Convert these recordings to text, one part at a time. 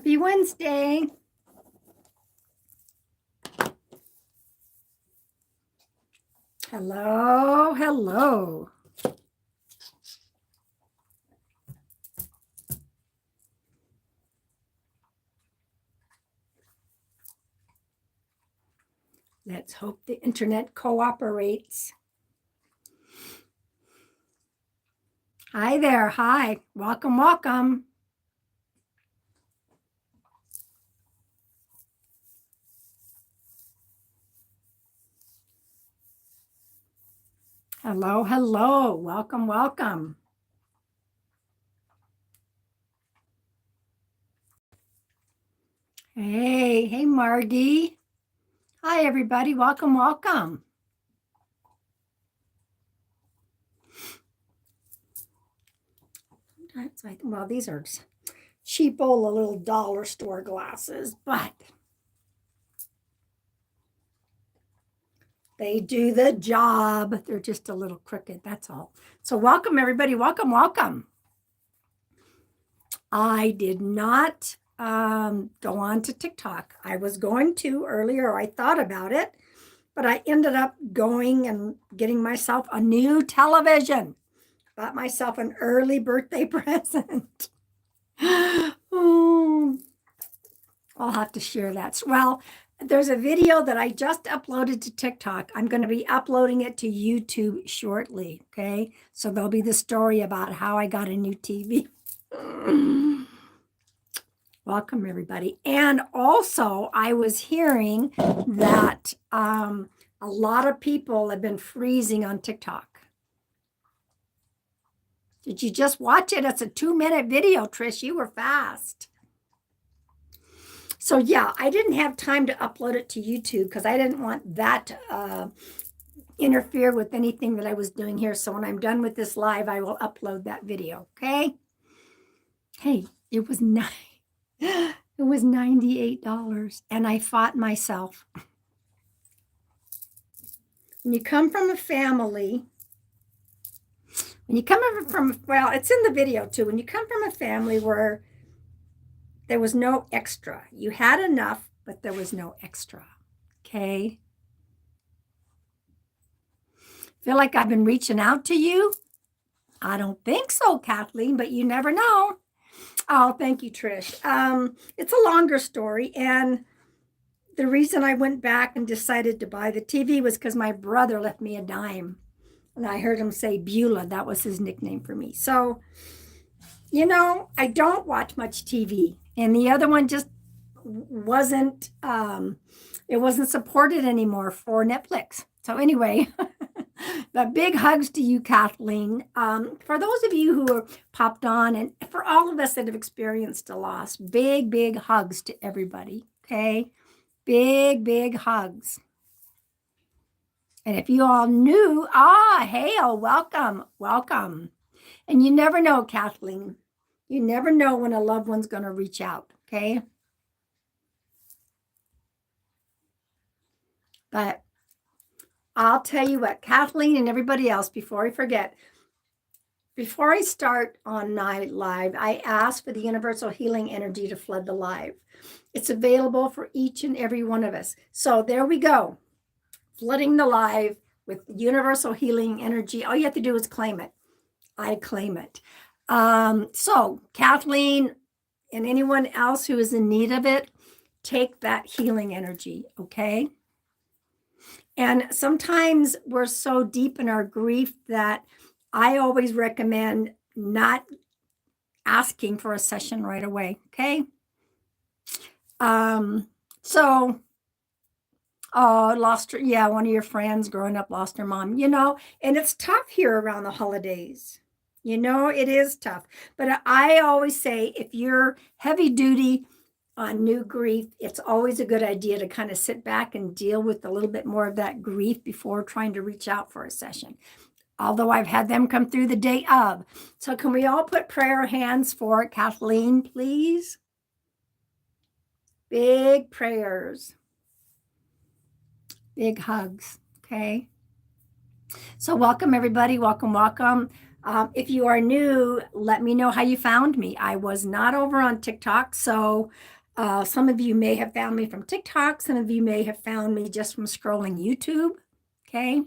Happy Wednesday. Hello, hello. Let's hope the internet cooperates. Hi there. Hi. Welcome, welcome. Hello, hello. Welcome, welcome. Hey, Margie. Hi, everybody. Welcome, welcome. Well, these are cheap old little dollar store glasses, but they do the job. They're just a little crooked, that's all. So welcome, everybody. Welcome, welcome. I did not go on to TikTok. I was going to earlier. I thought about it, but I ended up going and getting myself a new television. Bought myself an early birthday present. Oh, I'll have to share that. Well, there's a video that I just uploaded to TikTok. I'm going to be uploading it to YouTube shortly. Okay. So there'll be the story about how I got a new TV. Welcome, everybody. And also, I was hearing that a lot of people have been freezing on TikTok. Did you just watch it? It's a 2-minute video, Trish. You were fast. So yeah, I didn't have time to upload it to YouTube because I didn't want that to interfere with anything that I was doing here. So when I'm done with this live, I will upload that video. Okay. Hey, it was $98 and I fought myself. When you come from a family, well, it's in the video too. When you come from a family where there was no extra, you had enough, but there was no extra. Okay. Feel like I've been reaching out to you? I don't think so, Kathleen, but you never know. Oh, thank you, Trish. It's a longer story. And the reason I went back and decided to buy the TV was because my brother left me a dime. And I heard him say Beulah. That was his nickname for me. So, you know, I don't watch much TV. And the other one just wasn't, it wasn't supported anymore for Netflix. So anyway, but big hugs to you, Kathleen. For those of you who are popped on and for all of us that have experienced a loss, big hugs to everybody. Okay. Big hugs. And if you all knew, Hale, welcome. And you never know, Kathleen. You never know when a loved one's going to reach out, okay? But I'll tell you what, Kathleen and everybody else, before I forget, before I start on night live, I ask for the universal healing energy to flood the live. It's available for each and every one of us. So there we go. Flooding the live with universal healing energy. All you have to do is claim it. I claim it. So Kathleen and anyone else who is in need of it, take that healing energy, okay? And sometimes we're so deep in our grief that I always recommend not asking for a session right away, okay? Lost her. Yeah, one of your friends growing up lost her mom, you know, and it's tough here around the holidays. You know, it is tough. But I always say if you're heavy duty on new grief, it's always a good idea to kind of sit back and deal with a little bit more of that grief before trying to reach out for a session. Although I've had them come through the day of. So can we all put prayer hands for it? Kathleen, please. Big prayers. Big hugs, okay? So welcome, everybody. Welcome. If you are new, let me know how you found me. I was not over on TikTok, so Some of you may have found me from TikTok. Some of you may have found me just from scrolling YouTube. Okay.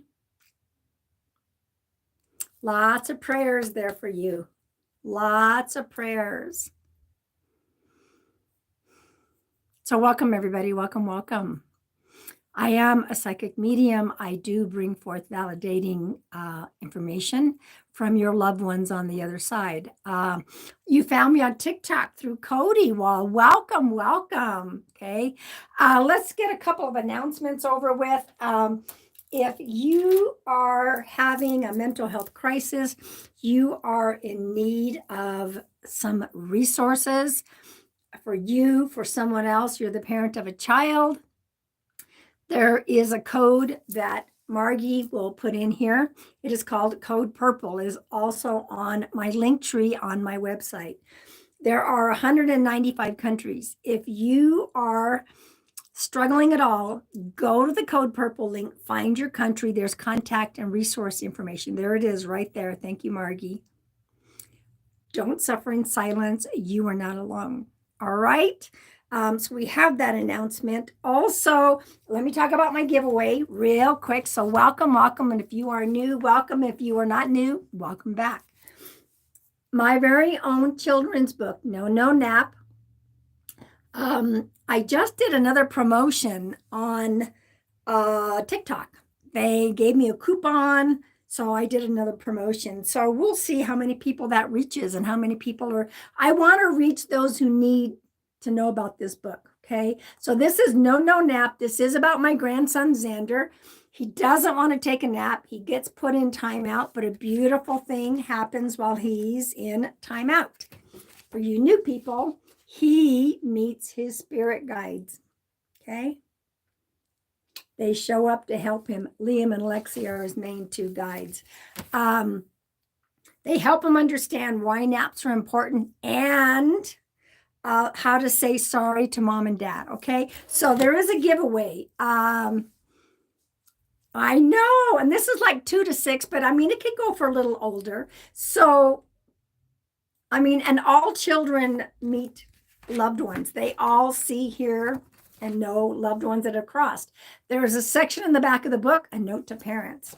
Lots of prayers there for you. Lots of prayers. So welcome, everybody. Welcome, welcome. I am a psychic medium. I do bring forth validating information from your loved ones on the other side. You found me on TikTok through Cody. Well, welcome, welcome. Okay. Let's get a couple of announcements over with. If you are having a mental health crisis, you are in need of some resources for you, for someone else, you're the parent of a child. There is a code that Margie will put in here. It is called Code Purple. It is also on my link tree on my website. There are 195 countries. If you are struggling at all, go to the Code Purple link, find your country. There's contact and resource information. There it is right there. Thank you, Margie. Don't suffer in silence. You are not alone. All right. So we have that announcement. Also, let me talk about my giveaway real quick. So welcome, welcome. And if you are new, welcome. If you are not new, welcome back. My very own children's book, No Nap. I just did another promotion on TikTok. They gave me a coupon. So I did another promotion. So we'll see how many people that reaches and how many people are. I want to reach those who need to know about this book. Okay. So this is No Nap. This is about my grandson, Xander. He doesn't want to take a nap. He gets put in timeout, but a beautiful thing happens while he's in timeout. For you new people, he meets his spirit guides. Okay. They show up to help him. Liam and Lexi are his main two guides. They help him understand why naps are important and how to say sorry to mom and dad. Okay. So there is a giveaway. I know, and this is like 2 to 6, but I mean, it could go for a little older. So, I mean, and all children meet loved ones. They all see, hear, and know loved ones that have crossed. There is a section in the back of the book, a note to parents,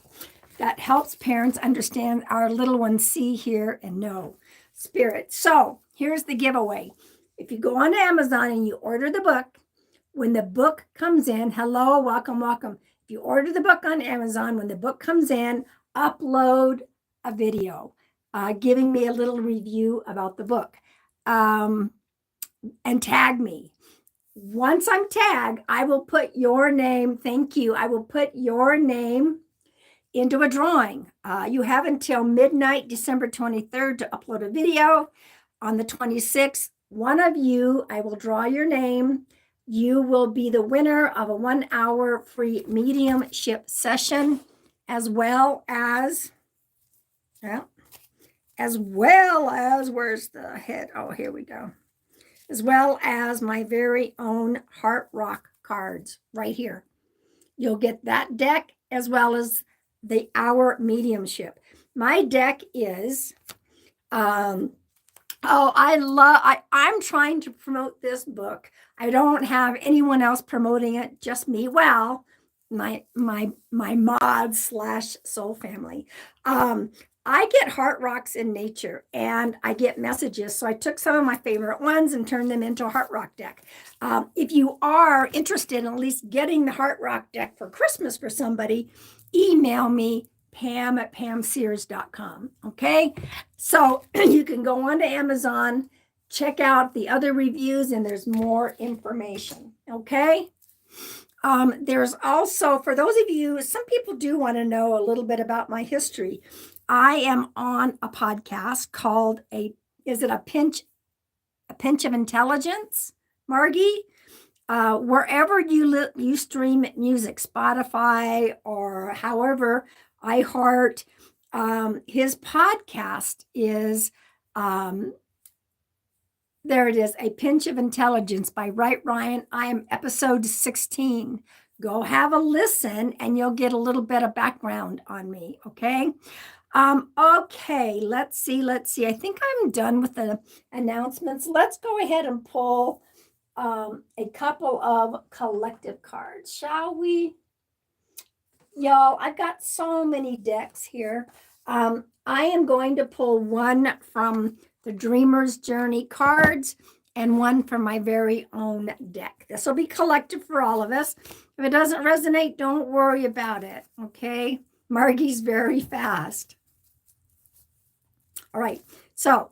that helps parents understand our little ones see, hear, and know spirit. So here's the giveaway. If you go on Amazon and you order the book, when the book comes in, hello, welcome, welcome. If you order the book on Amazon, when the book comes in, upload a video giving me a little review about the book and tag me. Once I'm tagged, I will put your name. Thank you. I will put your name into a drawing. You have until midnight, December 23rd to upload a video. On the 26th, one of you, I will draw your name. You will be the winner of a 1-hour free mediumship session, as well as, where's the head? Oh, here we go. As well as my very own Heart Rock cards right here. You'll get that deck as well as the hour mediumship. My deck is, I'm trying to promote this book. I don't have anyone else promoting it, just me. Well, my mod / soul family. I get heart rocks in nature and I get messages. So I took some of my favorite ones and turned them into a heart rock deck. If you are interested in at least getting the heart rock deck for Christmas for somebody, email me, pam@pamsears.com. Okay. So you can go on to Amazon, check out the other reviews, and there's more information. Okay. There's also, for those of you, some people do want to know a little bit about my history. I am on a podcast called is it a pinch of intelligence, Margie? Wherever you stream music, Spotify or however, iHeart, his podcast is, there it is, A Pinch of Intelligence by Wright Ryan. I am episode 16. Go have a listen and you'll get a little bit of background on me, okay? Okay, let's see. I think I'm done with the announcements. Let's go ahead and pull a couple of collective cards, shall we? Y'all, I've got so many decks here. I am going to pull one from the Dreamer's Journey cards and one from my very own deck. This will be collective for all of us. If it doesn't resonate, don't worry about it, okay? Margie's very fast. All right, so,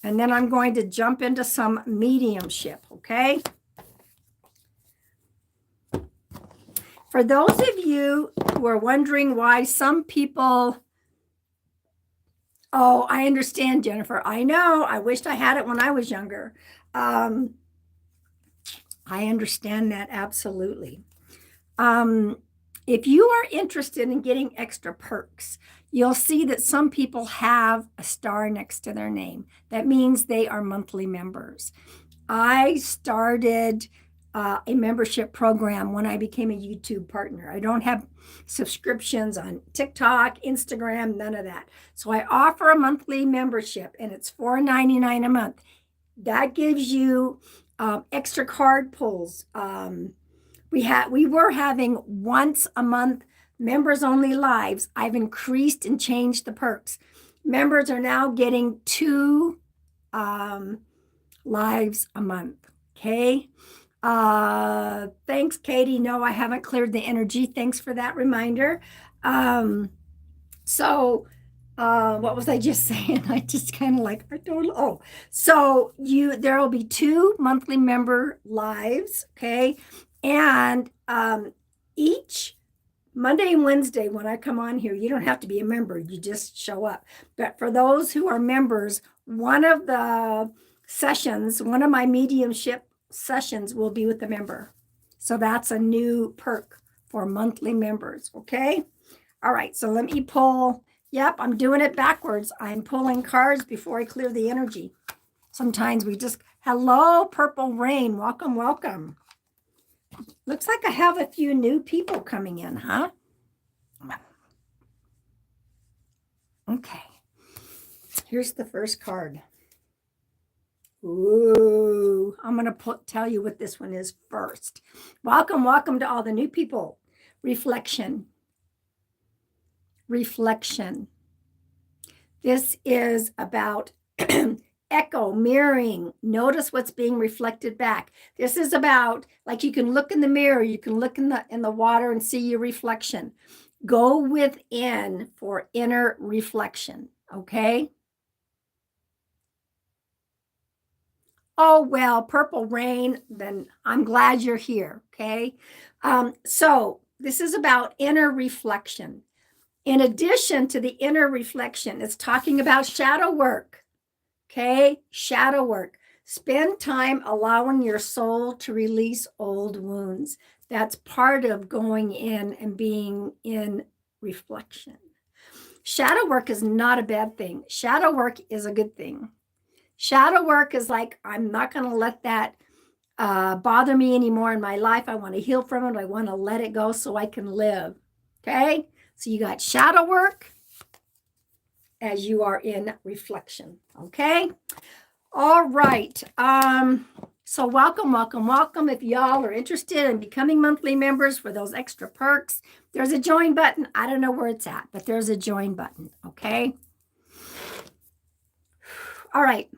and then I'm going to jump into some mediumship, okay? For those of you who are wondering why some people, oh, I understand, Jennifer. I know. I wished I had it when I was younger. I understand that absolutely. If you are interested in getting extra perks, you'll see that some people have a star next to their name. That means they are monthly members. I started a membership program when I became a YouTube partner. I don't have subscriptions on TikTok, Instagram, none of that. So I offer a monthly membership, and it's $4.99 a month. That gives you extra card pulls. We were having once a month members only lives. I've increased and changed the perks. Members are now getting 2 lives a month. Okay. Thanks, Katie. No, I haven't cleared the energy. Thanks for that reminder. What was I just saying? I just kind of like, I don't, oh, so there will be 2 monthly member lives. Okay. And, each Monday and Wednesday, when I come on here, you don't have to be a member. You just show up. But for those who are members, one of the sessions, one of my mediumship sessions will be with the member. So that's a new perk for monthly members. Okay. All right. So let me pull. Yep. I'm doing it backwards. I'm pulling cards before I clear the energy. Sometimes we just, hello, Purple Rain. Welcome, welcome. Looks like I have a few new people coming in, huh? Okay. Here's the first card. Ooh, I'm going to tell you what this one is first. Welcome, welcome to all the new people. Reflection. Reflection. This is about echo, mirroring. Notice what's being reflected back. This is about, like, you can look in the mirror, you can look in the water and see your reflection. Go within for inner reflection, okay? Oh, well, Purple Rain, then I'm glad you're here, okay? So this is about inner reflection. In addition to the inner reflection, it's talking about shadow work. Okay, shadow work. Spend time allowing your soul to release old wounds. That's part of going in and being in reflection. Shadow work is not a bad thing. Shadow work is a good thing. Shadow work is like, I'm not going to let that bother me anymore in my life. I want to heal from it. I want to let it go so I can live. Okay, so you got shadow work as you are in reflection. Okay. All right. So welcome, welcome, welcome. If y'all are interested in becoming monthly members for those extra perks, there's a join button. I don't know where it's at, but there's a join button. Okay. All right.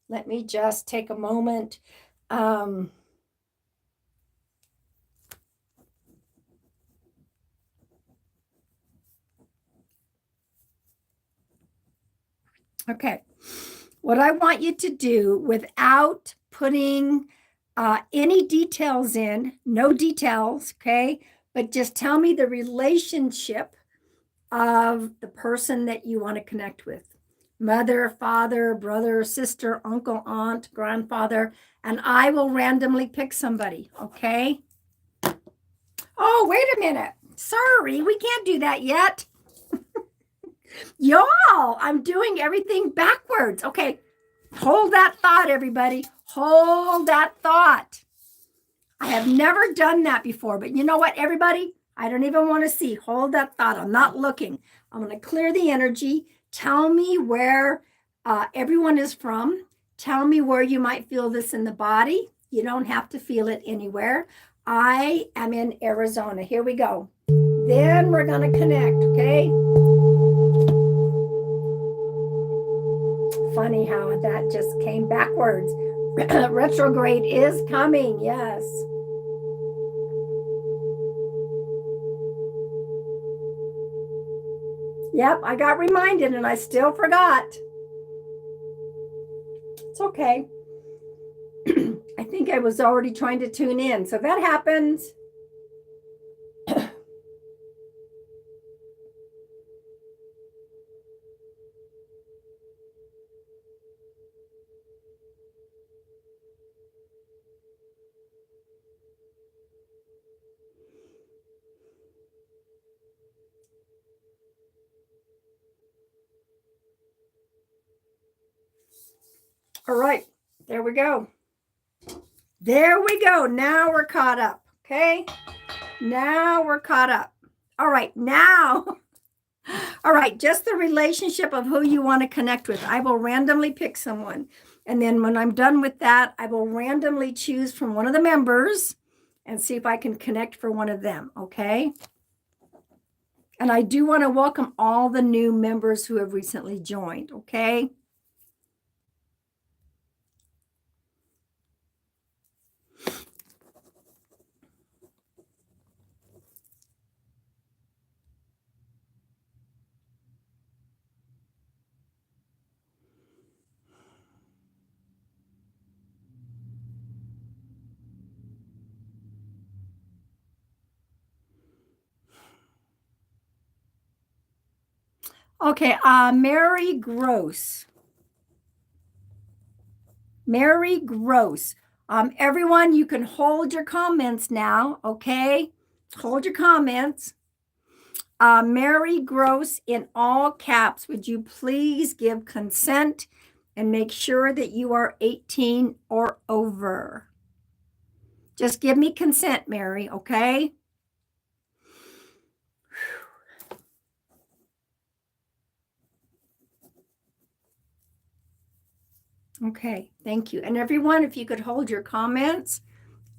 Let me just take a moment. Okay, what I want you to do without putting any details in, no details, okay, but just tell me the relationship of the person that you want to connect with. Mother, father, brother, sister, uncle, aunt, grandfather, and I will randomly pick somebody, okay? Oh, wait a minute. Sorry, we can't do that yet. Y'all, I'm doing everything backwards. Okay, hold that thought, everybody. Hold that thought. I have never done that before, but you know what, everybody? I don't even want to see. Hold that thought. I'm not looking. I'm going to clear the energy. Tell me where everyone is from. Tell me where you might feel this in the body. You don't have to feel it anywhere. I am in Arizona. Here we go. Then we're going to connect, okay? Funny how that just came backwards. Retrograde is coming, yes. Yep, I got reminded and I still forgot. It's okay. I think I was already trying to tune in. So that happens. All right, there we go. There we go. Now we're caught up. Okay. Now we're caught up. All right. Now. All right. Just the relationship of who you want to connect with. I will randomly pick someone. And then when I'm done with that, I will randomly choose from one of the members and see if I can connect for one of them. Okay. And I do want to welcome all the new members who have recently joined. Okay. Okay, Mary Gross. Mary Gross. Everyone, you can hold your comments now, okay? Hold your comments. Mary Gross, in all caps, would you please give consent and make sure that you are 18 or over? Just give me consent, Mary, okay? Okay, thank you. And everyone, if you could hold your comments,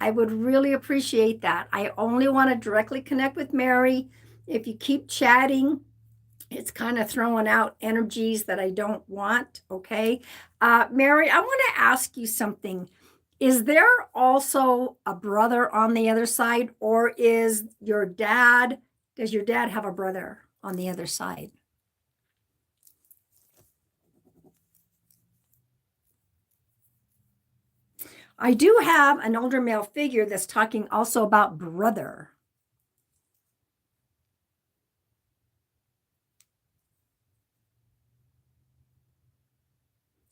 I would really appreciate that. I only want to directly connect with Mary. If you keep chatting, it's kind of throwing out energies that I don't want, okay? Mary, I want to ask you something. Is there also a brother on the other side, or does your dad have a brother on the other side? I do have an older male figure that's talking also about brother.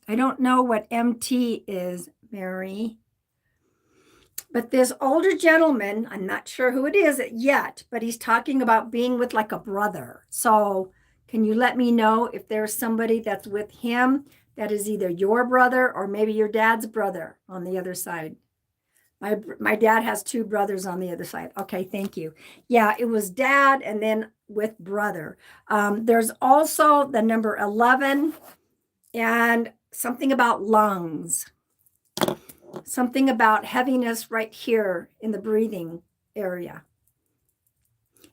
I don't know what MT is, Mary. But this older gentleman, I'm not sure who it is yet, but he's talking about being with like a brother. So can you let me know if there's somebody that's with him that is either your brother or maybe your dad's brother on the other side? My dad has two brothers on the other side. Okay, thank you. Yeah, it was dad and then with brother. There's also the number 11 and something about lungs. Something about heaviness right here in the breathing area.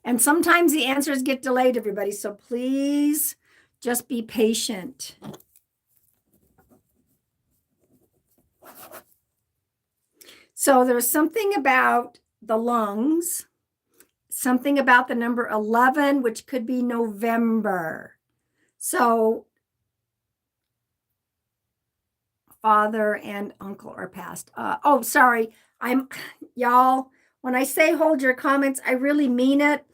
And sometimes the answers get delayed, everybody. So please just be patient. So there's something about the lungs, something about the number 11, which could be November. So father and uncle are passed. Oh, sorry. Y'all, when I say hold your comments, I really mean it.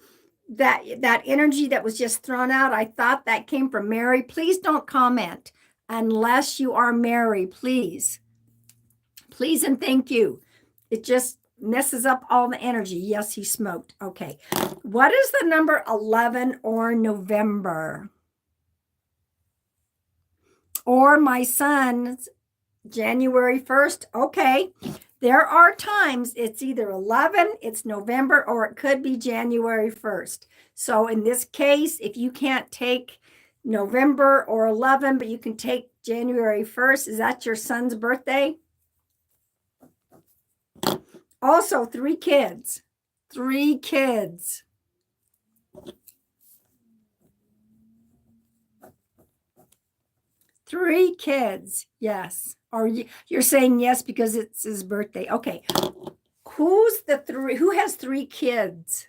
That energy that was just thrown out, I thought that came from Mary. Please don't comment unless you are Mary, please. Please and thank you. It just messes up all the energy. Yes, he smoked. Okay. What is the number 11 or November? Or my son's January 1st. Okay. There are times it's either 11, it's November, or it could be January 1st. So in this case, if you can't take November or 11, but you can take January 1st. Is that your son's birthday? Also, 3 kids. 3 kids. Three kids. Yes. Or you're saying yes because it's his birthday. Okay. Who's the 3? Who has 3 kids?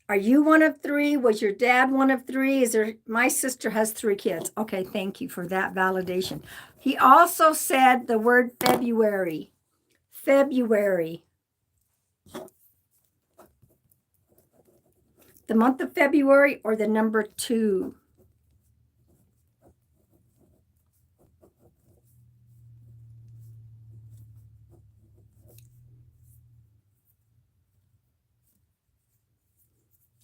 Are you one of 3? Was your dad one of 3? Is there? My sister has 3 kids. Okay, thank you for that validation. He also said the word February. February. The month of February or the number 2?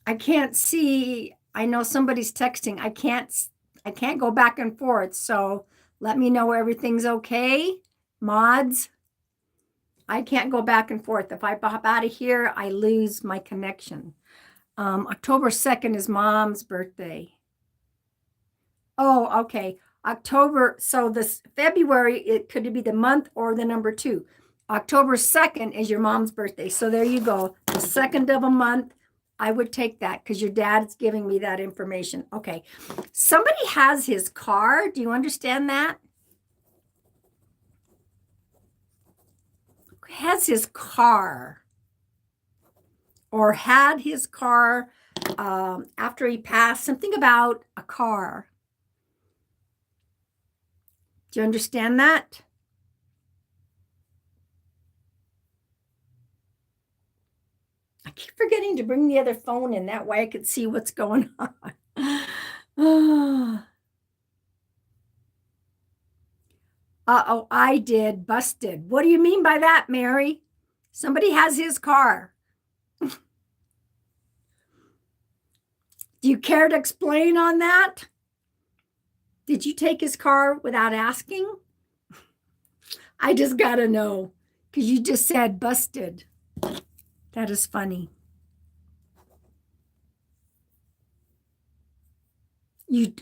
I can't see. I know somebody's texting. I can't go back and forth. So let me know everything's okay. Mods. I can't go back and forth. If I pop out of here, I lose my connection. October 2nd is Mom's birthday. Oh, okay. October. So this February, it could be the month or the number 2. October 2nd is your mom's birthday. So there you go. The 2nd of a month. I would take that because your dad's giving me that information. Okay. Somebody has his car. Do you understand that? Has his car or had his car after he passed. Something about a car. Do you understand that? I keep forgetting to bring the other phone in. That way I could see what's going on. Uh-oh, I did. Busted. What do you mean by that, Mary? Somebody has his car. Do you care to explain on that? Did you take his car without asking? I just got to know because you just said busted. That is funny. You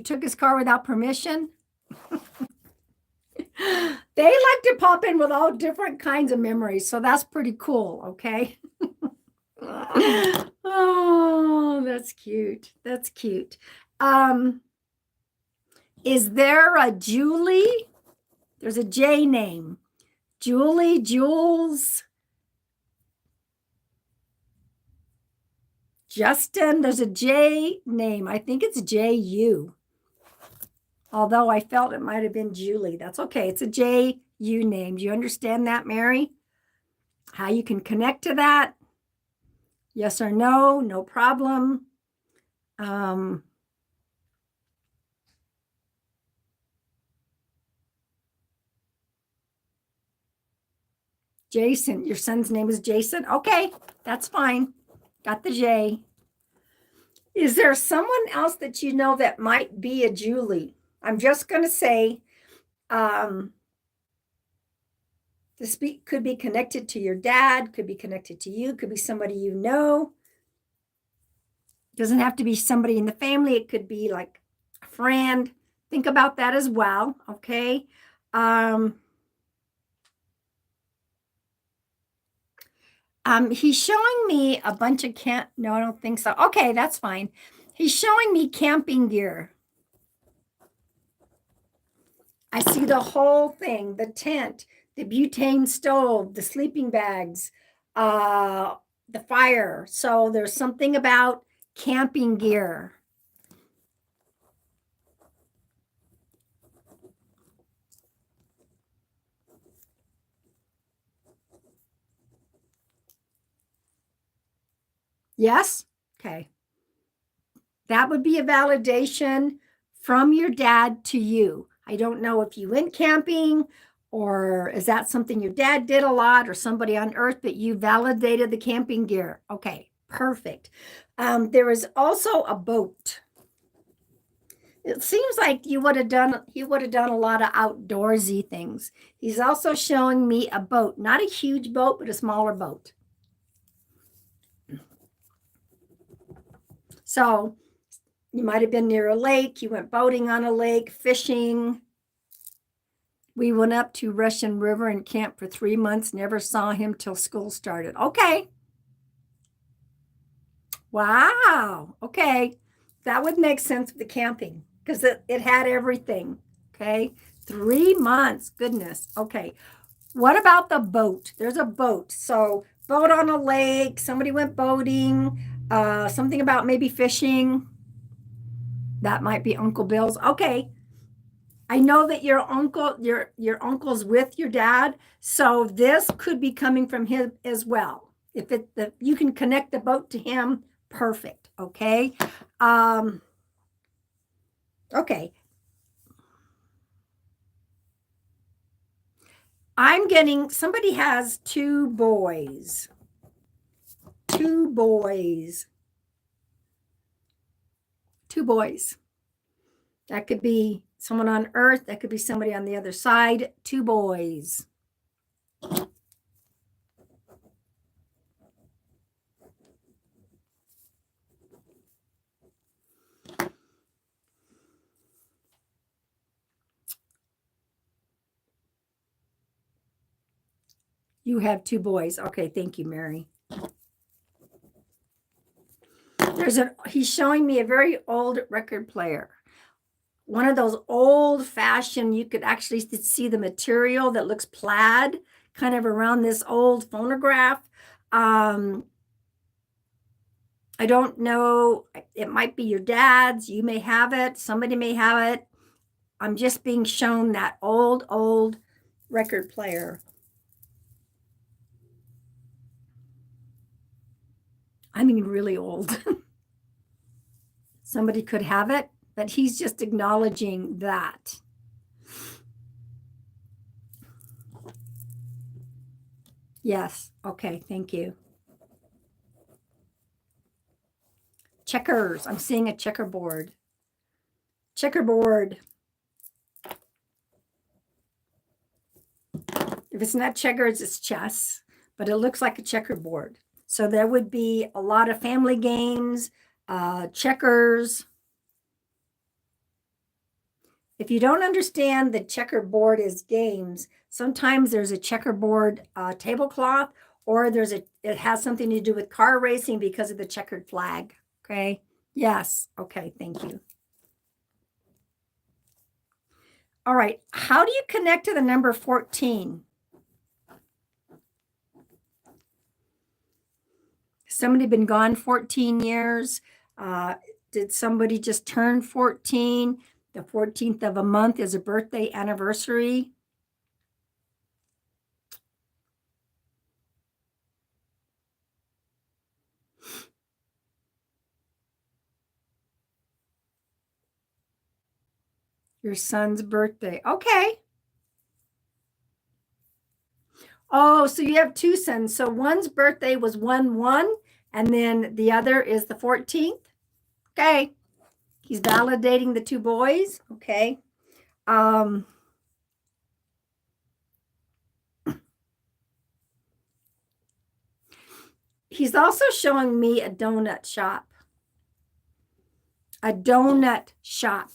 took his car without permission? They like to pop in with all different kinds of memories, so that's pretty cool, okay? Oh, that's cute. That's cute. Is there a Julie? There's a J name. Julie, Jules, Justin. There's a J name. I think it's J-U. Although I felt it might have been Julie. That's okay. It's a J-U name. Do you understand that, Mary? How you can connect to that? Yes or no? No problem. Jason, your son's name is Jason? Okay, that's fine. Got the J. Is there someone else that you know that might be a Julie? I'm just going to say this could be connected to your dad, could be connected to you, could be somebody you know. It doesn't have to be somebody in the family. It could be like a friend. Think about that as well, okay? He's showing me a bunch of no, I don't think so. Okay, that's fine. He's showing me camping gear. I see the whole thing, the tent, the butane stove, the sleeping bags, the fire. So there's something about camping gear. Yes? Okay. That would be a validation from your dad to you. I don't know if you went camping or is that something your dad did a lot or somebody on earth, but you validated the camping gear. Okay, perfect. There is also a boat. It seems like he would have done a lot of outdoorsy things. He's also showing me a boat, not a huge boat, but a smaller boat. So you might have been near a lake. You went boating on a lake, fishing. We went up to Russian River and camped for 3 months. Never saw him till school started. Okay. Wow. Okay. That would make sense with the camping because it had everything. Okay. 3 months. Goodness. Okay. What about the boat? There's a boat. So, boat on a lake. Somebody went boating. Something about maybe fishing. That might be Uncle Bill's. Okay. I know that your uncle's with your dad, so this could be coming from him as well. If you can connect the boat to him, perfect. Okay. Okay. I'm getting somebody has 2 boys. 2 boys. 2 boys. That could be someone on Earth. That could be somebody on the other side. 2 boys. You have 2 boys. Okay, thank you, Mary. He's showing me a very old record player. One of those old-fashioned, you could actually see the material that looks plaid, kind of around this old phonograph. I don't know. It might be your dad's. You may have it. Somebody may have it. I'm just being shown that old record player. I mean, really old. Somebody could have it, but he's just acknowledging that. Yes. Okay. Thank you. Checkers. I'm seeing a checkerboard. Checkerboard. If it's not checkers, it's chess, but it looks like a checkerboard. So there would be a lot of family games, checkers. If you don't understand the checkerboard is games, sometimes there's a checkerboard tablecloth, or it has something to do with car racing because of the checkered flag. Okay. Yes. Okay. Thank you. All right. How do you connect to the number 14? Somebody been gone 14 years? Did somebody just turn 14? The 14th of a month is a birthday anniversary. Your son's birthday. Okay. Oh, so you have 2 sons. So one's birthday was 1/1, and then the other is the 14th. Okay. He's validating the 2 boys. Okay. He's also showing me a donut shop. A donut shop.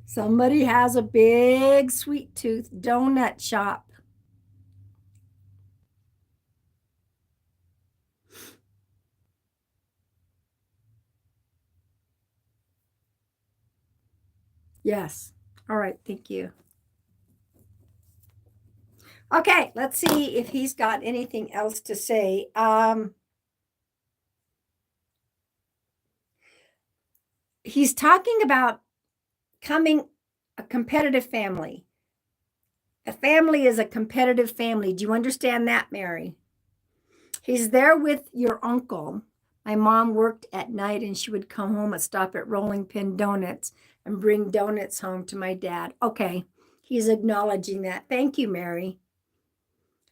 Somebody has a big sweet tooth donut shop. Yes. All right. Thank you. Okay. Let's see if he's got anything else to say. He's talking about coming a competitive family. A family is a competitive family. Do you understand that, Mary? He's there with your uncle. My mom worked at night and she would come home and stop at Rolling Pin Donuts and bring donuts home to my dad. Okay. He's acknowledging that. Thank you, Mary.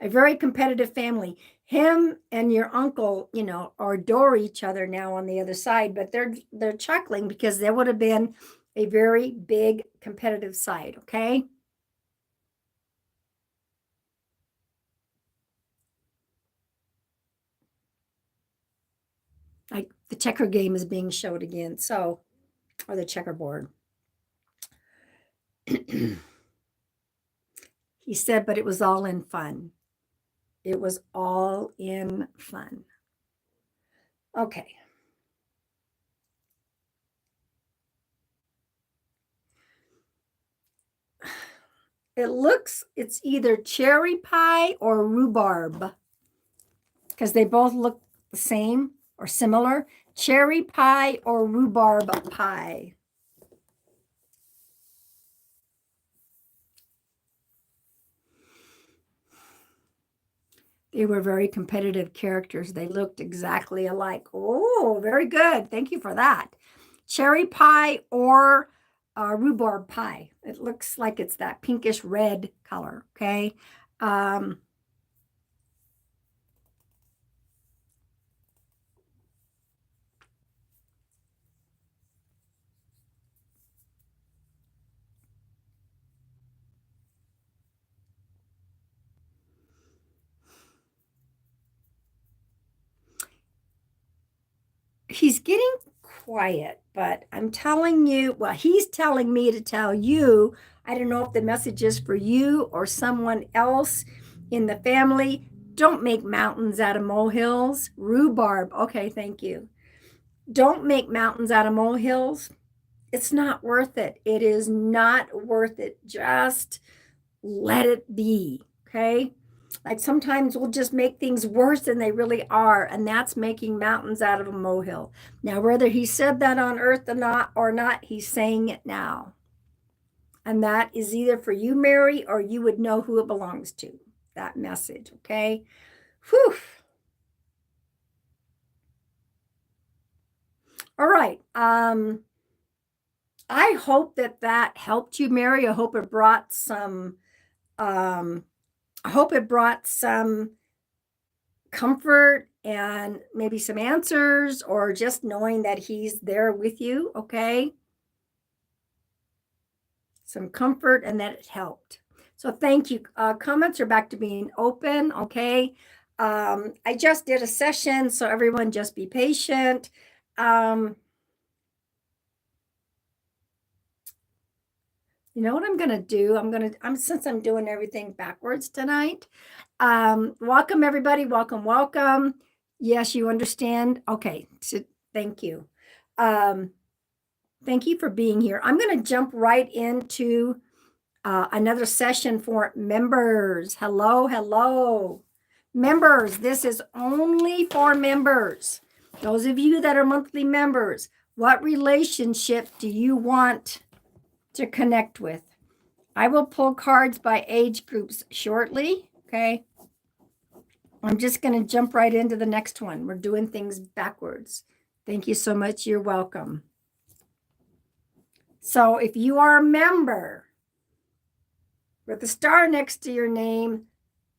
A very competitive family. Him and your uncle, adore each other now on the other side, but they're chuckling because there would have been a very big competitive side, okay? Like the checker game is being showed again, so, or the checkerboard. He said, but it was all in fun. It was all in fun. Okay. It's either cherry pie or rhubarb because they both look the same or similar. Cherry pie or rhubarb pie. They were very competitive characters. They looked exactly alike. Oh, very good. Thank you for that. Cherry pie or rhubarb pie. It looks like it's that pinkish red color. Okay. Um, he's getting quiet, but I'm telling you, well, he's telling me to tell you. I don't know if the message is for you or someone else in the family. Don't make mountains out of molehills. Rhubarb. Okay, thank you. Don't make mountains out of molehills. It's not worth it. It is not worth it. Just let it be. Okay. Like sometimes we'll just make things worse than they really are, and that's making mountains out of a molehill. Now, whether he said that on earth or not, he's saying it now. And that is either for you, Mary, or you would know who it belongs to, that message. Okay. Whew. All right. I hope that helped you, Mary. I hope it brought some comfort and maybe some answers or just knowing that he's there with you, okay? Some comfort and that it helped. So thank you. Comments are back to being open, okay? I just did a session, so everyone just be patient. You know what I'm gonna do? Since I'm doing everything backwards tonight. Welcome everybody. Welcome. Yes, you understand. Okay, so thank you. Thank you for being here. I'm gonna jump right into another session for members. Hello. Members, this is only for members. Those of you that are monthly members, what relationship do you want to connect with? I will pull cards by age groups shortly, okay? I'm just going to jump right into the next one. We're doing things backwards. Thank you so much. You're welcome. So if you are a member with a star next to your name,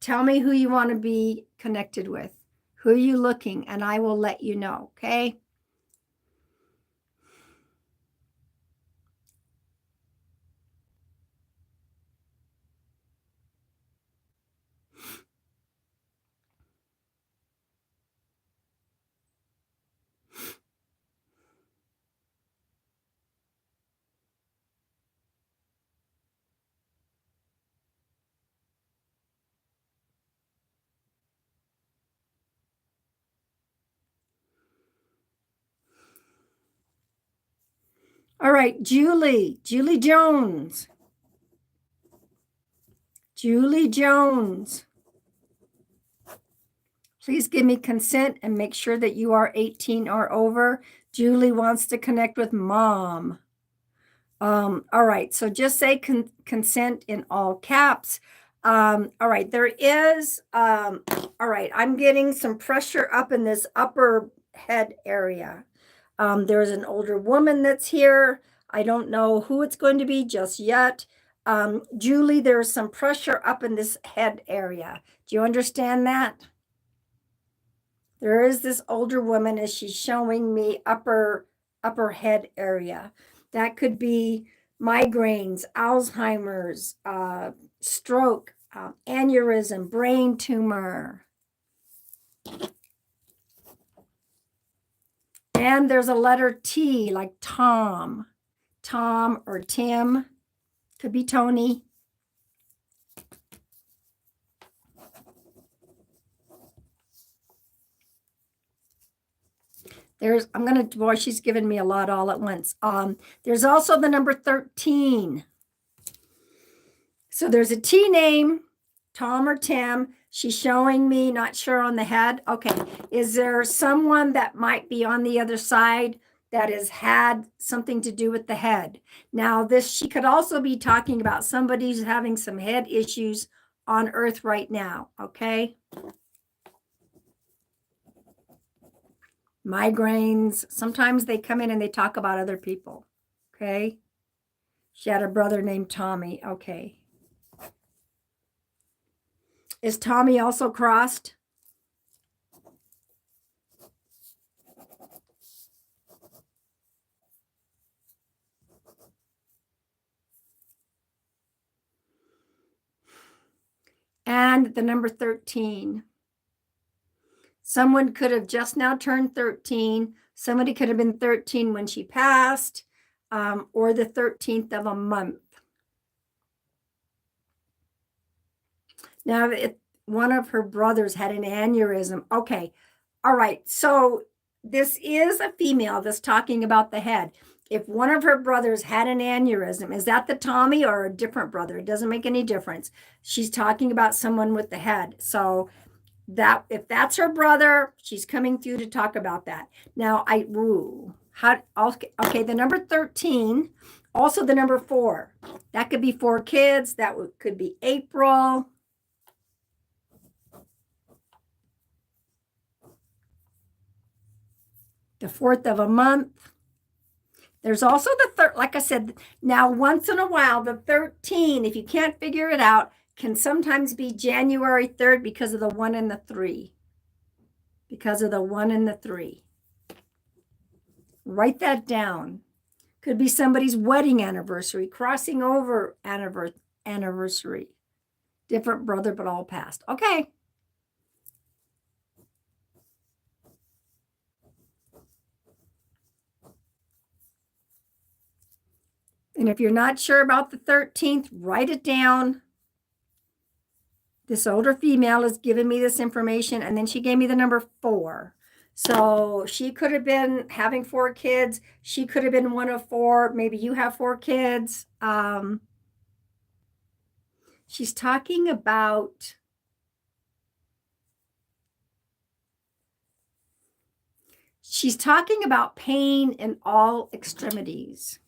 tell me who you want to be connected with. Who are you looking? And I will let you know, okay? All right, Julie Jones. Julie Jones. Please give me consent and make sure that you are 18 or over. Julie wants to connect with mom. All right, so just say consent in all caps. All right, all right, I'm getting some pressure up in this upper head area. There's an older woman that's here. I don't know who it's going to be just yet. Julie, there's some pressure up in this head area. Do you understand that? There is this older woman as she's showing me upper head area. That could be migraines, Alzheimer's, stroke, aneurysm, brain tumor. And there's a letter T, like Tom or Tim, could be Tony. Boy, she's given me a lot all at once. There's also the number 13. So there's a T name, Tom or Tim. She's showing me, not sure on the head. Okay. Is there someone that might be on the other side that has had something to do with the head? Now, she could also be talking about somebody who's having some head issues on earth right now. Okay. Migraines. Sometimes they come in and they talk about other people. Okay. She had a brother named Tommy. Okay. Is Tommy also crossed? And the number 13. Someone could have just now turned 13. Somebody could have been 13 when she passed, or the 13th of a month. Now, one of her brothers had an aneurysm. Okay. All right. So this is a female that's talking about the head. If one of her brothers had an aneurysm, is that the Tommy or a different brother? It doesn't make any difference. She's talking about someone with the head. So that if that's her brother, she's coming through to talk about that. Now, okay, the number 13, also the number 4. That could be 4 kids. That could be April. The 4th of a month. There's also the third, like I said, now once in a while, the 13, if you can't figure it out, can sometimes be January 3rd because of the 1 and the 3. Because of the 1 and the 3. Write that down. Could be somebody's wedding anniversary, crossing over anniversary. Different brother, but all passed. Okay. And if you're not sure about the 13th, write it down. This older female has given me this information, and then she gave me the number 4. So she could have been having 4 kids. She could have been one of 4. Maybe you have 4 kids. She's talking about pain in all extremities.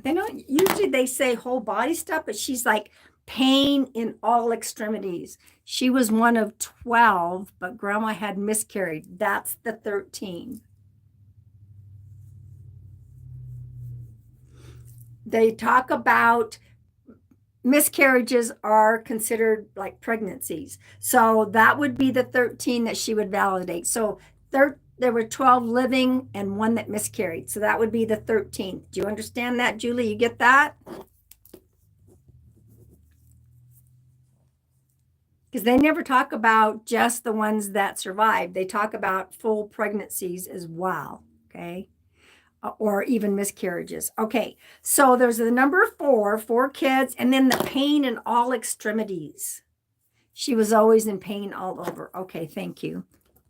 They don't usually they say whole body stuff, but she's like pain in all extremities. She was one of 12, but grandma had miscarried. That's the 13. They talk about miscarriages are considered like pregnancies. So that would be the 13 that she would validate. So there were 12 living and 1 that miscarried. So that would be the 13th. Do you understand that, Julie? You get that? Because they never talk about just the ones that survived. They talk about full pregnancies as well. Okay. Or even miscarriages. Okay. So there's the number 4 kids, and then the pain in all extremities. She was always in pain all over. Okay. Thank you.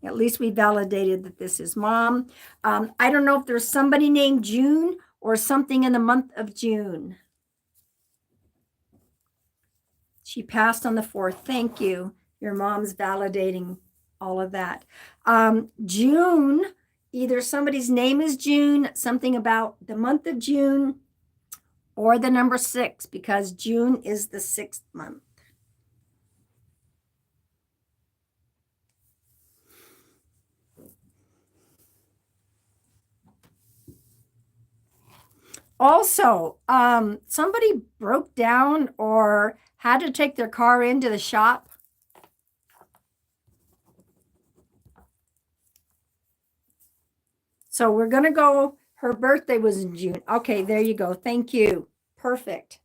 At least we validated that this is mom. I don't know if there's somebody named June or something in the month of June. She passed on the 4th. Thank you. Your mom's validating all of that. June, either somebody's name is June, something about the month of June, or the number 6, because June is the 6th month. Also, somebody broke down or had to take their car into the shop. So we're going to go. Her birthday was in June. Okay, there you go. Thank you. Perfect.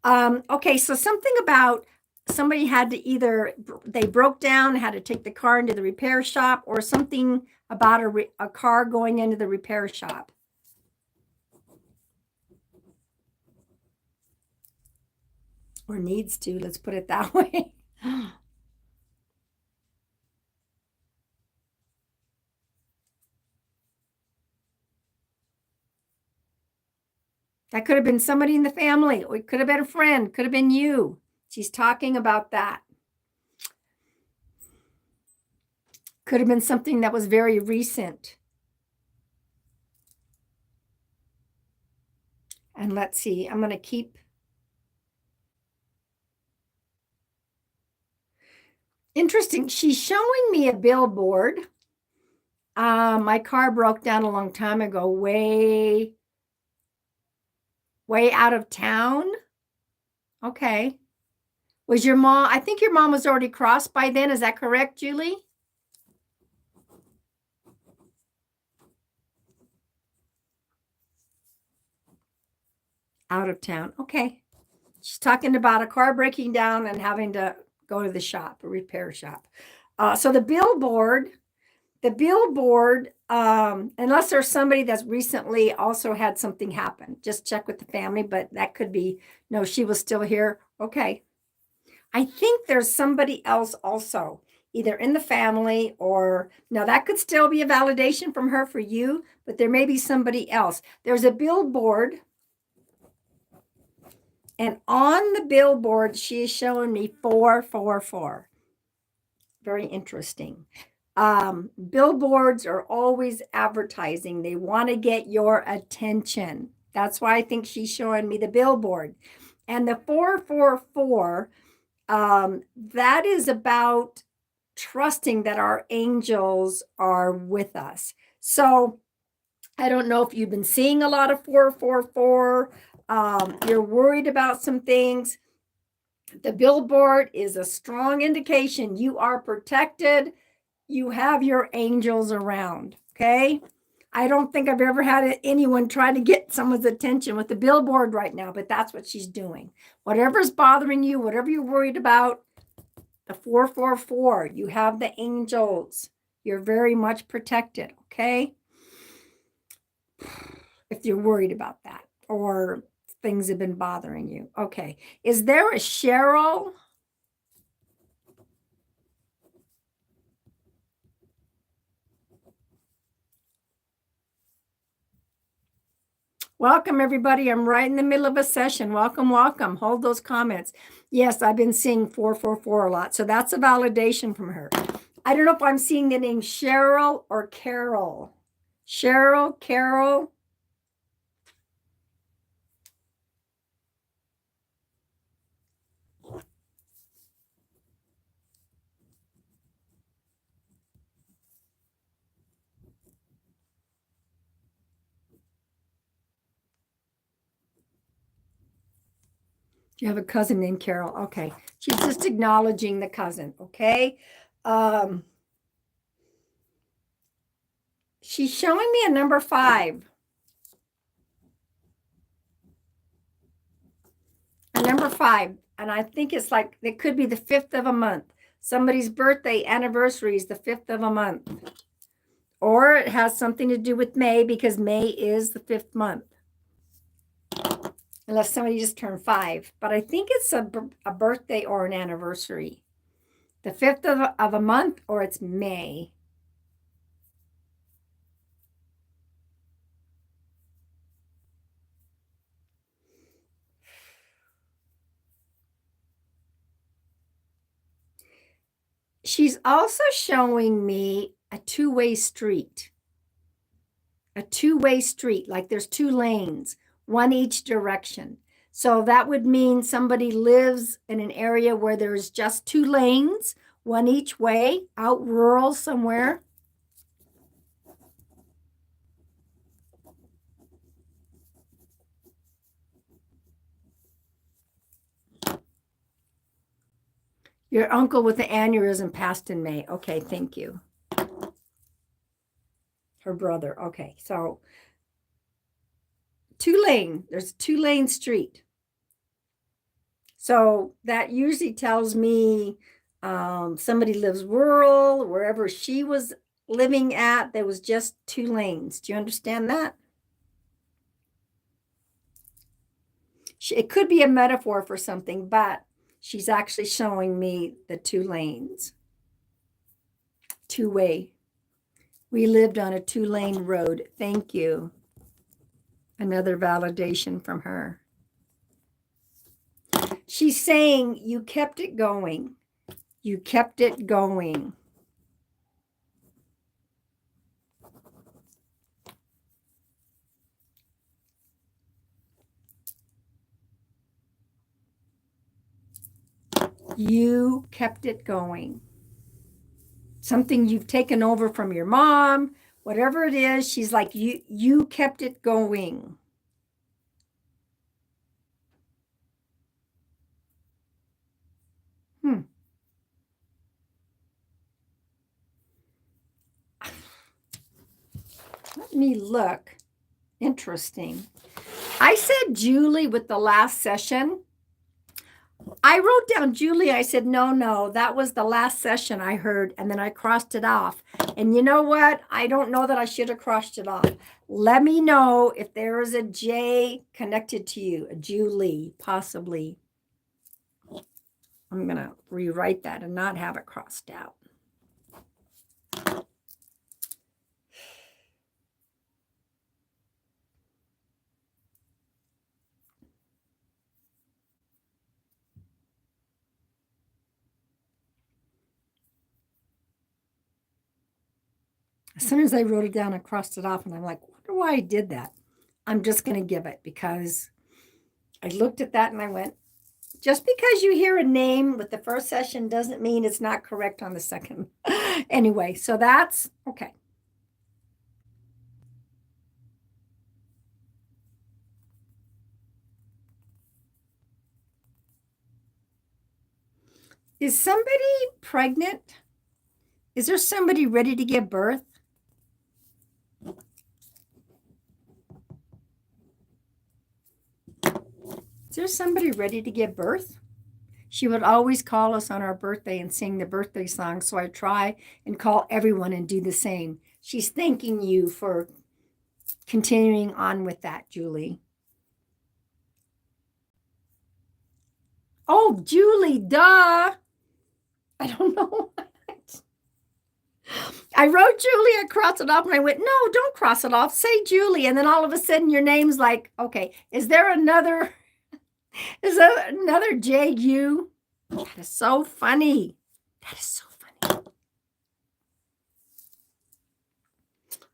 Okay, so something about somebody had to either they broke down, had to take the car into the repair shop, or something about a car going into the repair shop. Or needs to, let's put it that way. That could have been somebody in the family. Or it could have been a friend, could have been you. She's talking about that. Could have been something that was very recent. And let's see, I'm going to keep. Interesting. She's showing me a billboard. My car broke down a long time ago, way out of town. Okay. Was your mom, I think your mom was already crossed by then. Is that correct, Julie? Out of town. Okay. She's talking about a car breaking down and having to go to the shop, a repair shop. So the billboard, unless there's somebody that's recently also had something happen, just check with the family, but that could be, no, she was still here. Okay. I think there's somebody else also, either in the family or, now that could still be a validation from her for you, but there may be somebody else. There's a billboard. And on the billboard, she is showing me 444. Very interesting. Billboards are always advertising. They want to get your attention. That's why I think she's showing me the billboard. And the 444, that is about trusting that our angels are with us. So I don't know if you've been seeing a lot of 444. You're worried about some things. The billboard is a strong indication you are protected. You have your angels around. Okay. I don't think I've ever had anyone try to get someone's attention with the billboard right now, but that's what she's doing. Whatever's bothering you, whatever you're worried about, the 444, you have the angels. You're very much protected. Okay. If you're worried about that or things have been bothering you. Okay. Is there a Cheryl? Welcome, everybody. I'm right in the middle of a session. Welcome, welcome. Hold those comments. Yes, I've been seeing 444 a lot. So that's a validation from her. I don't know if I'm seeing the name Cheryl or Carol. Cheryl, Carol. You have a cousin named Carol. Okay. She's just acknowledging the cousin. Okay. She's showing me a number 5. A number 5. And I think it's like, it could be the 5th of a month. Somebody's birthday anniversary is the 5th of a month. Or it has something to do with May because May is the 5th month. Unless somebody just turned 5. But I think it's a birthday or an anniversary. The 5th of a month or it's May. She's also showing me a two-way street. A two-way street, like there's 2 lanes, one each direction. So that would mean somebody lives in an area where there's just 2 lanes, one each way, out rural somewhere. Your uncle with the aneurysm passed in May. Okay, thank you. Her brother. Okay, so two-lane. There's a two-lane street. So that usually tells me somebody lives rural, wherever she was living at, there was just two lanes. Do you understand that? It could be a metaphor for something, but she's actually showing me the two lanes. Two-way. We lived on a two-lane road. Thank you. Another validation from her. She's saying you kept it going. You kept it going. You kept it going. Something you've taken over from your mom, whatever it is, she's like, you kept it going. Let me look. Interesting. I said Julie with the last session. I wrote down Julie. I said, no, that was the last session I heard. And then I crossed it off. And you know what? I don't know that I should have crossed it off. Let me know if there is a J connected to you, a Julie, possibly. I'm going to rewrite that and not have it crossed out. As soon as I wrote it down, I crossed it off, and I'm like, I wonder why I did that. I'm just going to give it because I looked at that and I went, just because you hear a name with the first session doesn't mean it's not correct on the second. Anyway, so that's okay. Is somebody pregnant? Is there somebody ready to give birth? Is there somebody ready to give birth? She would always call us on our birthday and sing the birthday song. So I try and call everyone and do the same. She's thanking you for continuing on with that, Julie. Oh, Julie, duh. I don't know. I wrote Julie, I crossed it off, and I went, no, don't cross it off. Say Julie. And then all of a sudden your name's like, okay, is there another J-U? That is so funny. That is so funny.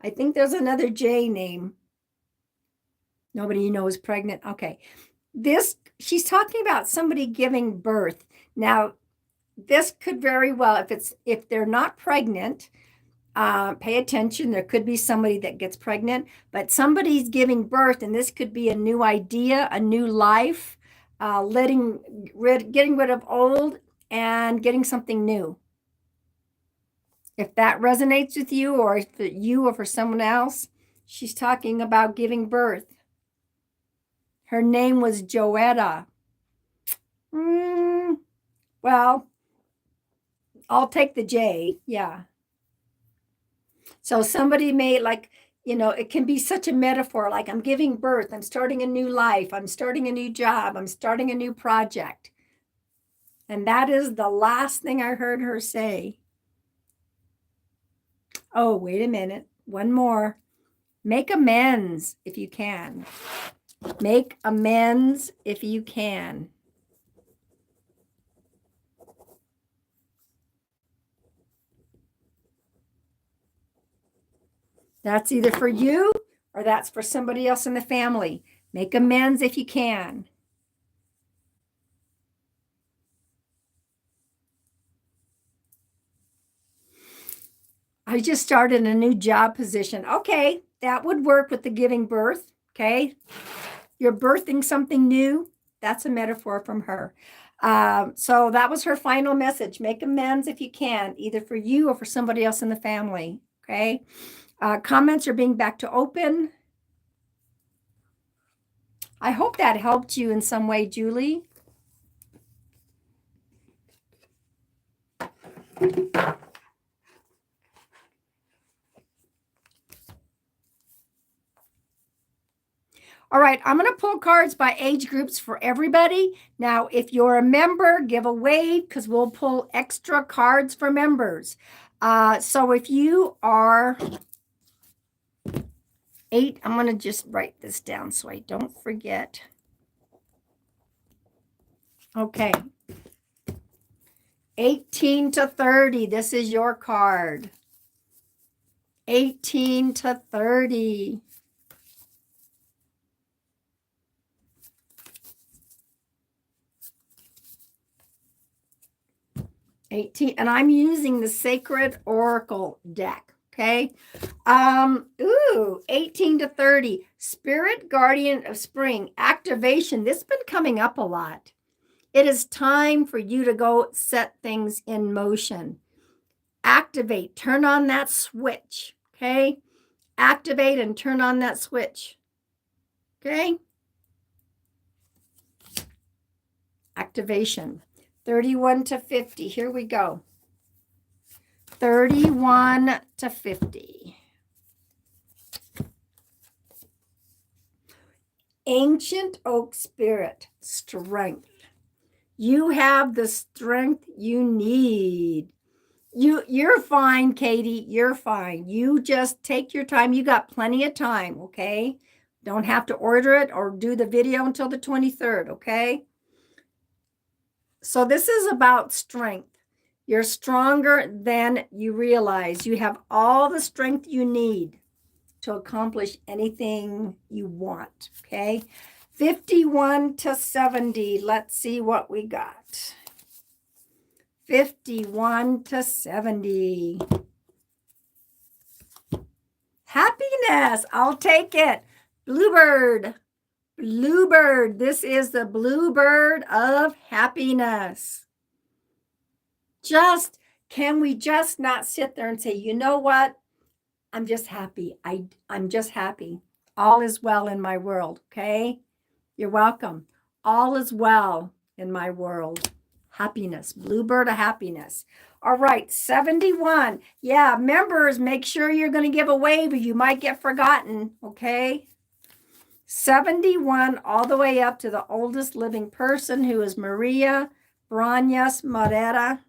I think there's another J name. Nobody you know is pregnant. Okay. She's talking about somebody giving birth. Now, this could very well, if they're not pregnant, pay attention. There could be somebody that gets pregnant, but somebody's giving birth, and this could be a new idea, a new life, getting rid of old and getting something new. If that resonates with you, or if you or for someone else, she's talking about giving birth. Her name was Joetta. Well, I'll take the J. Yeah. So somebody may, like, it can be such a metaphor, like I'm giving birth, I'm starting a new life, I'm starting a new job, I'm starting a new project. And that is the last thing I heard her say. Oh, wait a minute. One more. Make amends if you can. Make amends if you can. That's either for you or that's for somebody else in the family. Make amends if you can. I just started a new job position. Okay, that would work with the giving birth. Okay, you're birthing something new. That's a metaphor from her. So that was her final message. Make amends if you can, either for you or for somebody else in the family. Okay. Comments are being back to open. I hope that helped you in some way, Julie. All right, I'm going to pull cards by age groups for everybody. Now, if you're a member, give a wave because we'll pull extra cards for members. So if you are 8, I'm going to just write this down so I don't forget. Okay. 18 to 30, this is your card. 18 to 30. 18, and I'm using the Sacred Oracle deck, okay? 18 to 30, Spirit Guardian of Spring, activation. This has been coming up a lot. It is time for you to go set things in motion. Activate, turn on that switch, okay? Activate and turn on that switch, okay? Activation. 31 to 50. Here we go. 31 to 50. Ancient Oak Spirit, strength. You have the strength you need. You're fine, Katie. You're fine. You just take your time. You got plenty of time, okay? Don't have to order it or do the video until the 23rd, okay? So this is about strength. You're stronger than you realize. You have all the strength you need to accomplish anything you want, okay? 51 to 70. Let's see what we got. 51 to 70. Happiness. I'll take it. Bluebird. Bluebird. This is the bluebird of happiness. Can we just not sit there and say, you know what? I'm just happy. I'm just happy. All is well in my world, okay? You're welcome. All is well in my world. Happiness. Bluebird of happiness. All right, 71. Yeah, members, make sure you're going to give a wave or you might get forgotten, okay? 71 all the way up to the oldest living person, who is Maria Brañas Morera.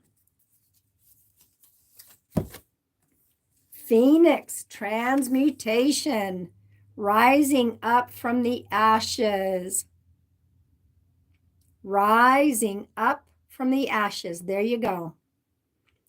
Phoenix, transmutation, rising up from the ashes. Rising up from the ashes. There you go.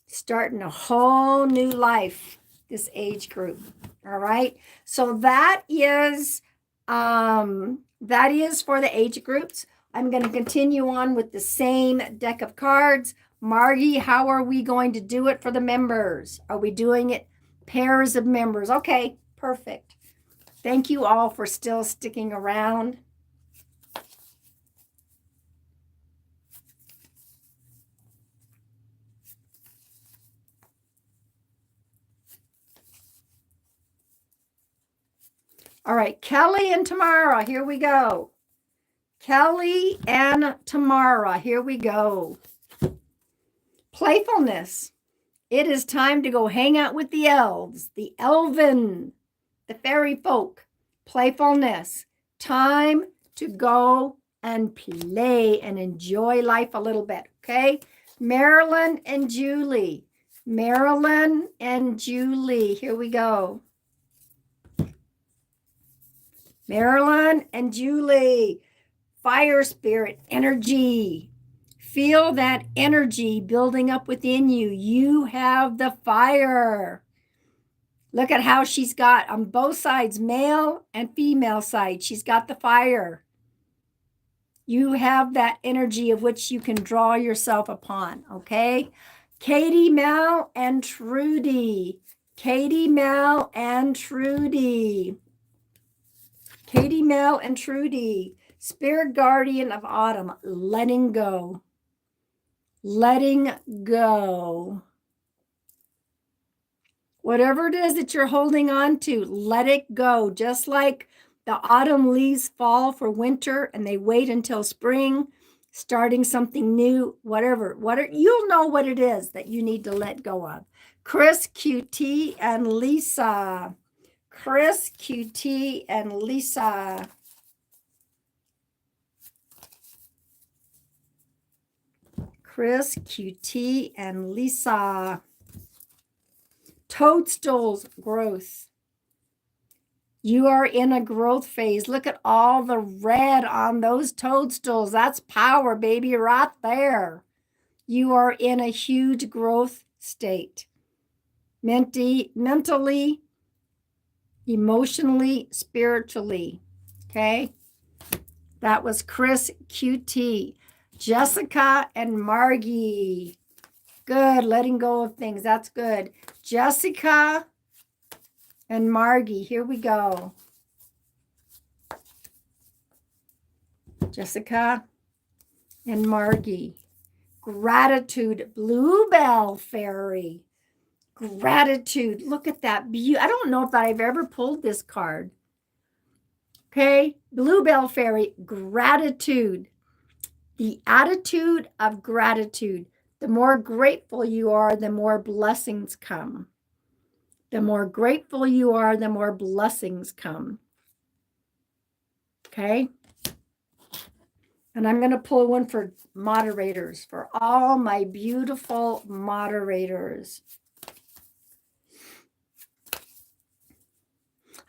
Starting a whole new life, this age group. All right. So that is for the age groups. I'm going to continue on with the same deck of cards. Margie, how are we going to do it for the members? Are we doing it pairs of members? Okay, perfect. Thank you all for still sticking around. All right, Kelly and Tamara, here we go. Kelly and Tamara, here we go. Playfulness. It is time to go hang out with the elves, the elven, the fairy folk. Playfulness. Time to go and play and enjoy life a little bit, okay? Marilyn and Julie. Marilyn and Julie, here we go. Marilyn and Julie, fire spirit energy. Feel that energy building up within you. You have the fire. Look at how she's got on both sides, male and female side. She's got the fire. You have that energy of which you can draw yourself upon, okay? Katie, Mel, and Trudy. Katie, Mel, and Trudy. Katie, Mel, and Trudy, Spirit Guardian of Autumn, letting go. letting go. Whatever it is that you're holding on to, let it go. Just like the autumn leaves fall for winter and they wait until spring, starting something new, whatever, you'll know what it is that you need to let go of. Chris, QT, and Lisa. Chris, QT, and Lisa. Chris, QT, and Lisa. Toadstools, growth. You are in a growth phase. Look at all the red on those toadstools. That's power, baby, right there. You are in a huge growth state. Mentally, emotionally, spiritually. Okay? That was Chris, QT. Jessica and Margie. Good, letting go of things. That's good. Jessica and Margie, here we go. Jessica and Margie. Gratitude, Bluebell Fairy. Gratitude. Look at that beauty. I don't know if I've ever pulled this card. Okay, Bluebell Fairy, gratitude. The attitude of gratitude. The more grateful you are, the more blessings come. The more grateful you are, the more blessings come. Okay? And I'm going to pull one for moderators, for all my beautiful moderators.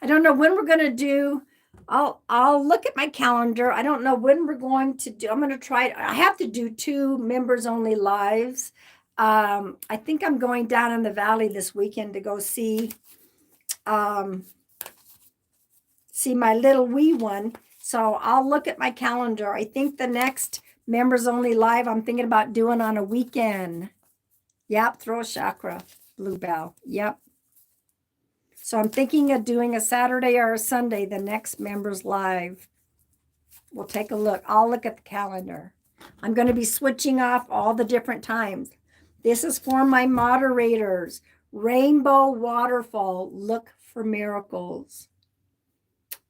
I don't know when we're going to do, I'll look at my calendar. I don't know when we're going to do, I'm going to try, I have to do 2 members only lives. I think I'm going down in the valley this weekend to go see my little wee one. So I'll look at my calendar. I think the next members only live I'm thinking about doing on a weekend. Yep, throw a chakra, Bluebell. Yep. So I'm thinking of doing a Saturday or a Sunday, the next members live. We'll take a look. I'll look at the calendar. I'm going to be switching off all the different times. This is for my moderators. Rainbow Waterfall, look for miracles.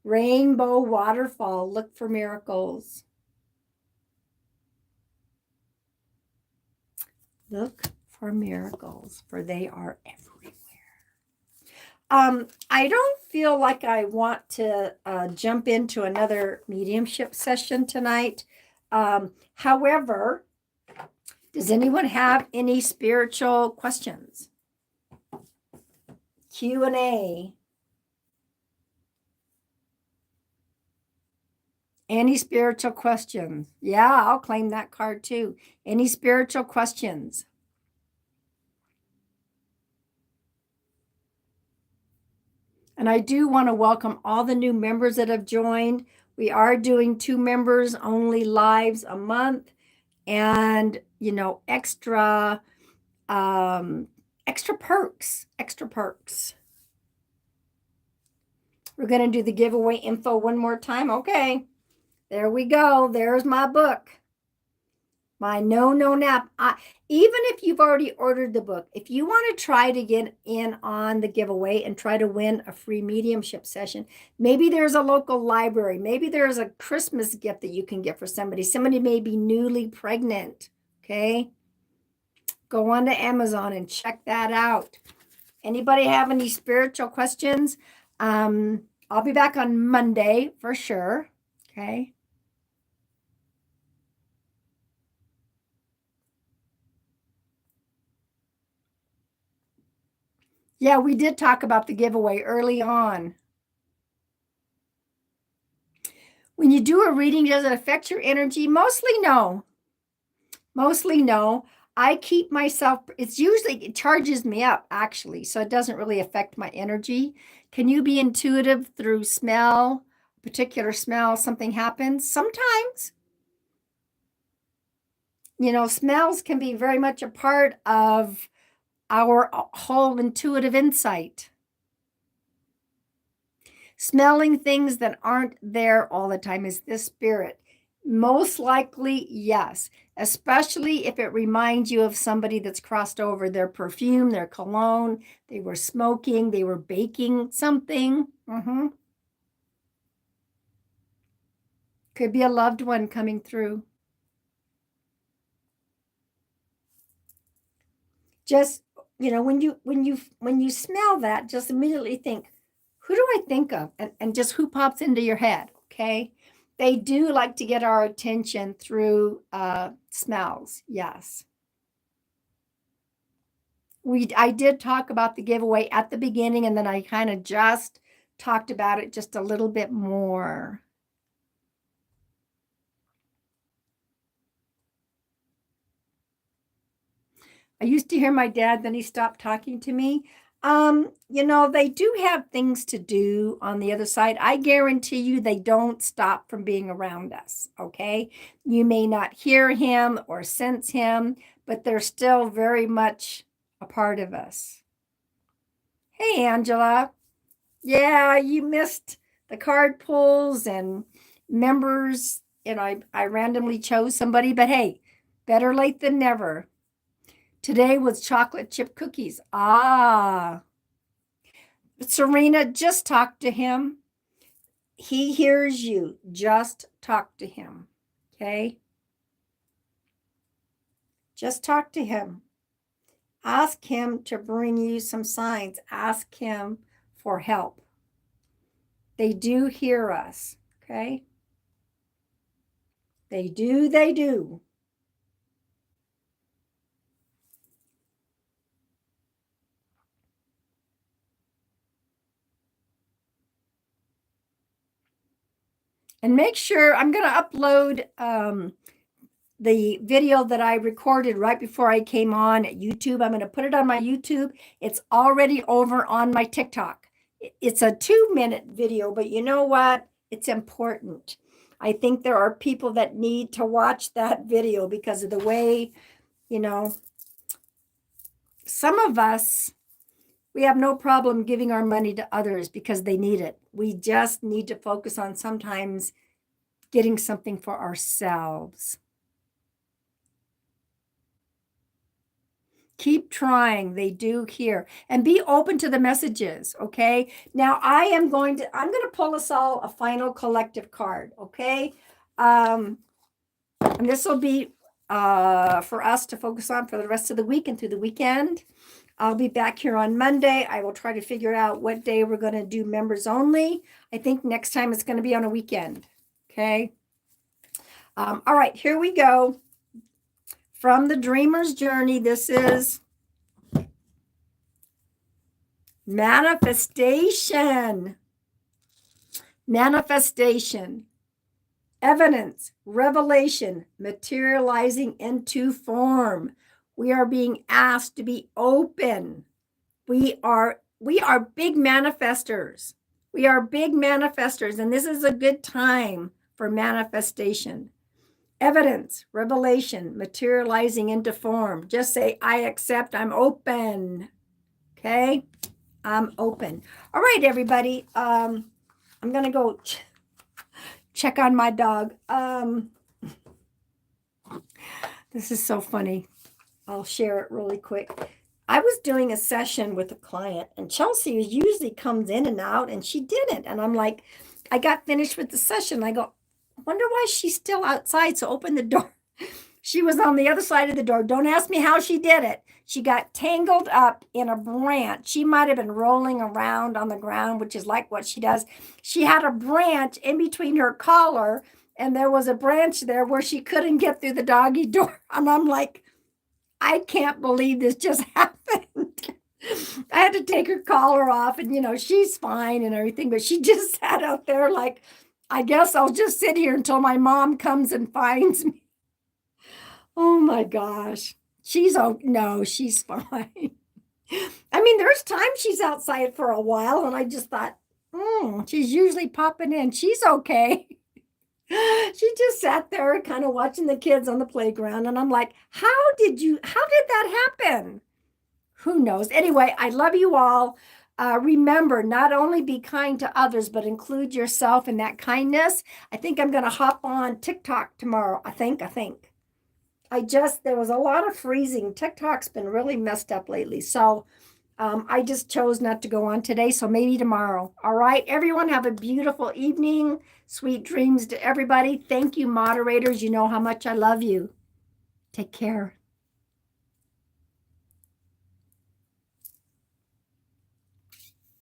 Rainbow Waterfall, look for miracles. Look for miracles, for they are everywhere. I don't feel like I want to jump into another mediumship session tonight. However, does anyone have any spiritual questions? Q&A. Any spiritual questions? Yeah, I'll claim that card too. Any spiritual questions? And I do want to welcome all the new members that have joined. We are doing 2 members only lives a month, and extra perks. We're going to do the giveaway info one more time. Okay, there we go. There's my book. My No Nap. Even if you've already ordered the book, if you want to try to get in on the giveaway and try to win a free mediumship session, maybe there's a local library. Maybe there's a Christmas gift that you can get for somebody. Somebody may be newly pregnant. Okay. Go on to Amazon and check that out. Anybody have any spiritual questions? I'll be back on Monday for sure. Okay. Yeah, we did talk about the giveaway early on. When you do a reading, does it affect your energy? Mostly no. Mostly no. I keep myself, it charges me up actually, so it doesn't really affect my energy. Can you be intuitive through smell, particular smell, something happens? Sometimes. Smells can be very much a part of our whole intuitive insight. Smelling things that aren't there all the time is this spirit. Most likely, yes. Especially if it reminds you of somebody that's crossed over their perfume, their cologne, they were smoking, they were baking something. Could be a loved one coming through. Just, when you smell that, just immediately think, who do I think of? And just who pops into your head, okay? They do like to get our attention through smells. Yes. I did talk about the giveaway at the beginning, and then I kind of just talked about it just a little bit more. I used to hear my dad, then he stopped talking to me. They do have things to do on the other side. I guarantee you they don't stop from being around us, okay? You may not hear him or sense him, but they're still very much a part of us. Hey, Angela. Yeah, you missed the card pulls and members, I randomly chose somebody, but hey, better late than never. Today was chocolate chip cookies. Ah, Serena, just talk to him. He hears you. Just talk to him. Okay? Just talk to him. Ask him to bring you some signs. Ask him for help. They do hear us. Okay? They do. They do. And make sure I'm going to upload the video that I recorded right before I came on at YouTube. I'm going to put it on my YouTube. It's already over on my TikTok. It's a 2-minute video, but you know what? It's important. I think there are people that need to watch that video because of the way, some of us, we have no problem giving our money to others because they need it. We just need to focus on sometimes getting something for ourselves. Keep trying. They do hear. And be open to the messages, okay? Now I'm going to pull us all a final collective card, okay? And this will be for us to focus on for the rest of the week and through the weekend. I'll be back here on Monday. I will try to figure out what day we're going to do members only. I think next time it's going to be on a weekend, okay? All right, here we go. From the Dreamer's Journey, this is manifestation. Manifestation. Evidence, revelation, materializing into form. We are being asked to be open. We are big manifestors. We are big manifestors, and this is a good time for manifestation. Evidence, revelation, materializing into form. Just say, I accept, I'm open. Okay? I'm open. All right, everybody. I'm going to go check on my dog. This is so funny. I'll share it really quick. I was doing a session with a client, and Chelsea usually comes in and out, and she didn't. And I'm like, I got finished with the session. I go, I wonder why she's still outside. So open the door. She was on the other side of the door. Don't ask me how she did it. She got tangled up in a branch. She might have been rolling around on the ground, which is like what she does. She had a branch in between her collar, and there was a branch there where she couldn't get through the doggy door. And I'm like, I can't believe this just happened. I had to take her collar off, and she's fine and everything, but she just sat out there like, I guess I'll just sit here until my mom comes and finds me. Oh my gosh. No, she's fine. I mean, there's times she's outside for a while, and I just thought, she's usually popping in. She's okay. She just sat there kind of watching the kids on the playground, and I'm like, how did that happen? Who knows? Anyway, I love you all. Remember, not only be kind to others, but include yourself in that kindness. I think I'm going to hop on TikTok tomorrow. I think. There was a lot of freezing. TikTok's been really messed up lately. So I just chose not to go on today. So maybe tomorrow. All right. Everyone have a beautiful evening. Sweet dreams to everybody. Thank you, moderators. You know how much I love you. Take care.